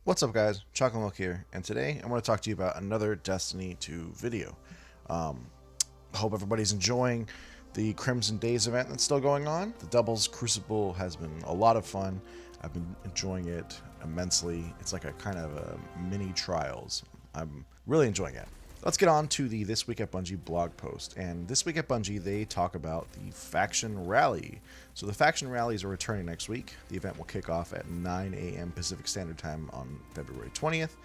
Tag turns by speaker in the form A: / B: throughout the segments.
A: What's up, guys? Chocolate Milk here, and today I'm going to talk to you about another Destiny 2 video. Um, Hope everybody's enjoying the Crimson Days event that's still going on. The Doubles Crucible has been a lot of fun. I've been enjoying it immensely. It's like a kind of a mini trials. I'm really enjoying it. Let's get on to the This Week at Bungie blog post. And this week at Bungie, they talk about the Faction Rally. So the Faction Rallies are returning next week. The event will kick off at 9 a.m. Pacific Standard Time on February 20th.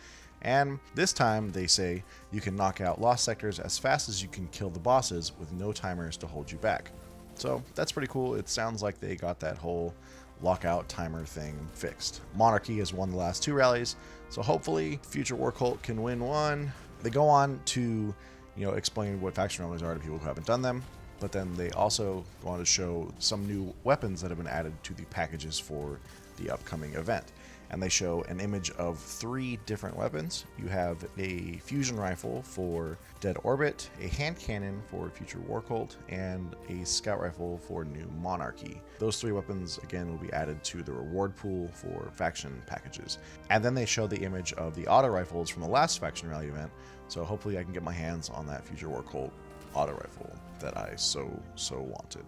A: And this time, they say, you can knock out lost sectors as fast as you can kill the bosses with no timers to hold you back. So that's pretty cool. It sounds like they got that whole lockout timer thing fixed. Monarchy has won the last two rallies, so hopefully Future War Cult can win one. They go on to, explain what faction rallies are to people who haven't done them, but then they also go on to show some new weapons that have been added to the packages for the upcoming event. And they show an image of 3 different weapons. You have a fusion rifle for Dead Orbit, a hand cannon for Future War Cult, and a scout rifle for New Monarchy. Those 3 weapons, again, will be added to the reward pool for faction packages. And then they show the image of the auto rifles from the last faction rally event, so hopefully I can get my hands on that Future War Cult auto rifle that I so wanted.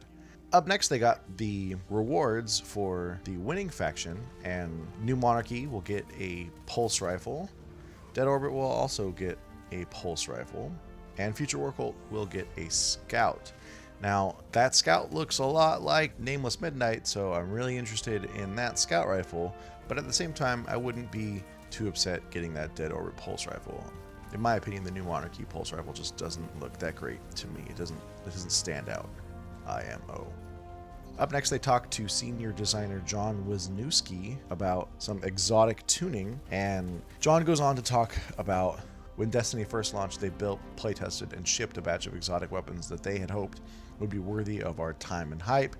A: Up next, they got the rewards for the winning faction, and New Monarchy will get a pulse rifle. Dead Orbit will also get a pulse rifle, and Future War Cult will get a scout. Now, that scout looks a lot like Nameless Midnight, so I'm really interested in that scout rifle, but at the same time, I wouldn't be too upset getting that Dead Orbit pulse rifle. In my opinion, the New Monarchy pulse rifle just doesn't look that great to me. It doesn't stand out. IMO. Up next, they talk to senior designer John Wisniewski about some exotic tuning, and John goes on to talk about when Destiny first launched, they built, playtested, and shipped a batch of exotic weapons that they had hoped would be worthy of our time and hype,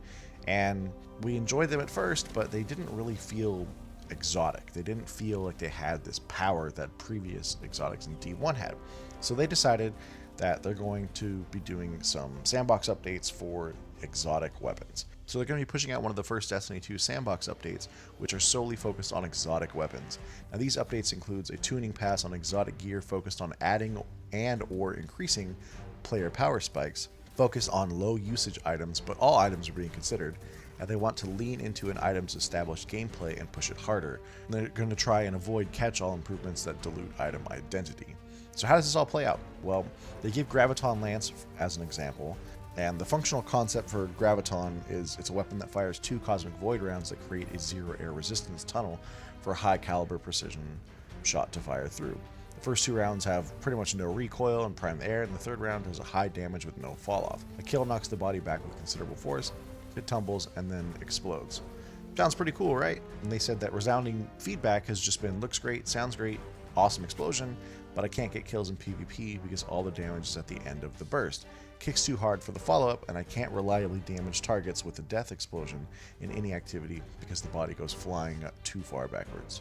A: and we enjoyed them at first, but they didn't really feel exotic. They didn't feel like they had this power that previous exotics in D1 had. So they decided that they're going to be doing some sandbox updates for exotic weapons. So they're going to be pushing out one of the first Destiny 2 sandbox updates, which are solely focused on exotic weapons. Now these updates includes a tuning pass on exotic gear focused on adding and or increasing player power spikes, focused on low usage items, but all items are being considered, and they want to lean into an item's established gameplay and push it harder. And they're going to try and avoid catch-all improvements that dilute item identity. So how does this all play out? Well, they give Graviton Lance as an example, and the functional concept for Graviton is it's a weapon that fires 2 Cosmic Void rounds that create a 0 air resistance tunnel for high caliber precision shot to fire through. The first 2 rounds have pretty much no recoil and prime the air, and the third round has a high damage with no fall off. A kill knocks the body back with considerable force, it tumbles and then explodes. Sounds pretty cool, right? And they said that resounding feedback has just been looks great, sounds great, awesome explosion, but I can't get kills in PvP because all the damage is at the end of the burst. Kicks too hard for the follow-up, and I can't reliably damage targets with the death explosion in any activity because the body goes flying too far backwards.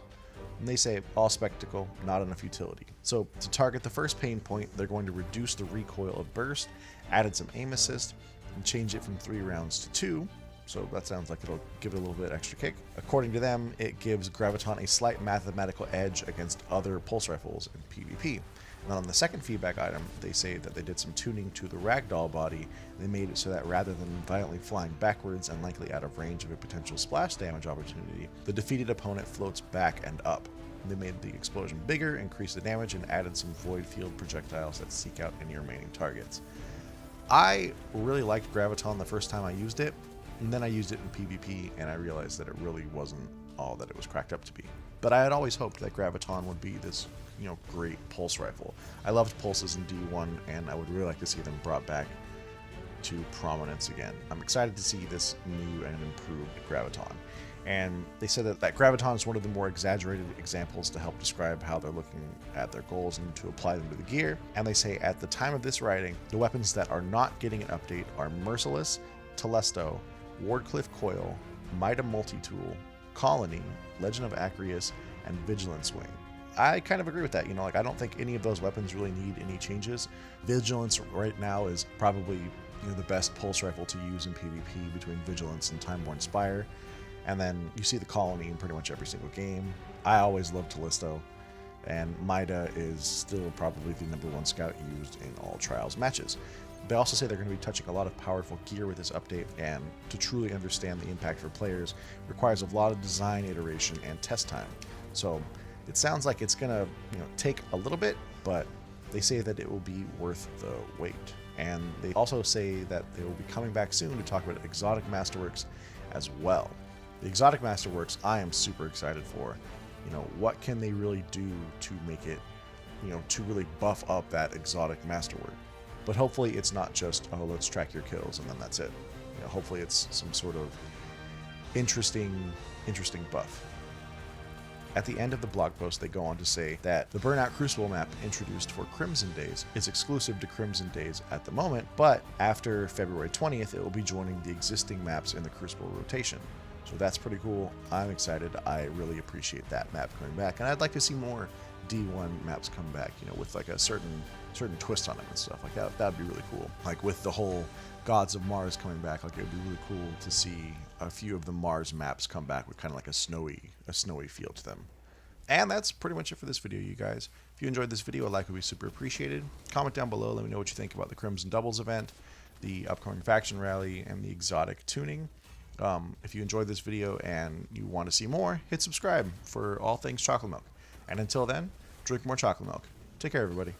A: And they say, all spectacle, not enough utility. So to target the first pain point, they're going to reduce the recoil of burst, added some aim assist, and change it from 3 rounds to 2. So that sounds like it'll give it a little bit extra kick. According to them, it gives Graviton a slight mathematical edge against other pulse rifles in PvP. And then on the second feedback item, they say that they did some tuning to the ragdoll body. They made it so that rather than violently flying backwards and likely out of range of a potential splash damage opportunity, the defeated opponent floats back and up. They made the explosion bigger, increased the damage, and added some void field projectiles that seek out any remaining targets. I really liked Graviton the first time I used it, and then I used it in PvP, and I realized that it really wasn't all that it was cracked up to be. But I had always hoped that Graviton would be this, great pulse rifle. I loved pulses in D1, and I would really like to see them brought back to prominence again. I'm excited to see this new and improved Graviton. And they said that Graviton is one of the more exaggerated examples to help describe how they're looking at their goals and to apply them to the gear. And they say at the time of this writing, the weapons that are not getting an update are Merciless, Telesto, Wardcliff Coil, Mida Multi-Tool, Colony, Legend of Acreus, and Vigilance Wing. I kind of agree with that. I don't think any of those weapons really need any changes. Vigilance right now is probably the best pulse rifle to use in PvP between Vigilance and Timeborn Spire. And then you see the Colony in pretty much every single game. I always loved Callisto, and Mida is still probably the #1 scout used in all Trials matches. They also say they're going to be touching a lot of powerful gear with this update, and to truly understand the impact for players requires a lot of design iteration and test time. So it sounds like it's going to take a little bit, but they say that it will be worth the wait. And they also say that they will be coming back soon to talk about Exotic Masterworks as well. The Exotic Masterworks I am super excited for. What can they really do to make it, to really buff up that exotic masterwork? But hopefully it's not just, oh, let's track your kills and then that's it. Hopefully it's some sort of interesting buff. At the end of the blog post, they go on to say that the Burnout Crucible map introduced for Crimson Days is exclusive to Crimson Days at the moment, but after February 20th, it will be joining the existing maps in the Crucible rotation. So that's pretty cool. I'm excited. I really appreciate that map coming back, and I'd like to see more D1 maps come back, with like a certain twist on them and stuff like that. That'd be really cool. Like with the whole Gods of Mars coming back, like it would be really cool to see a few of the Mars maps come back with kind of like a snowy feel to them. And that's pretty much it for this video, you guys. If you enjoyed this video, a like would be super appreciated. Comment down below, let me know what you think about the Crimson Doubles event, the upcoming faction rally, and the exotic tuning. If you enjoyed this video and you want to see more, hit subscribe for all things chocolate milk. And until then, drink more chocolate milk. Take care, everybody.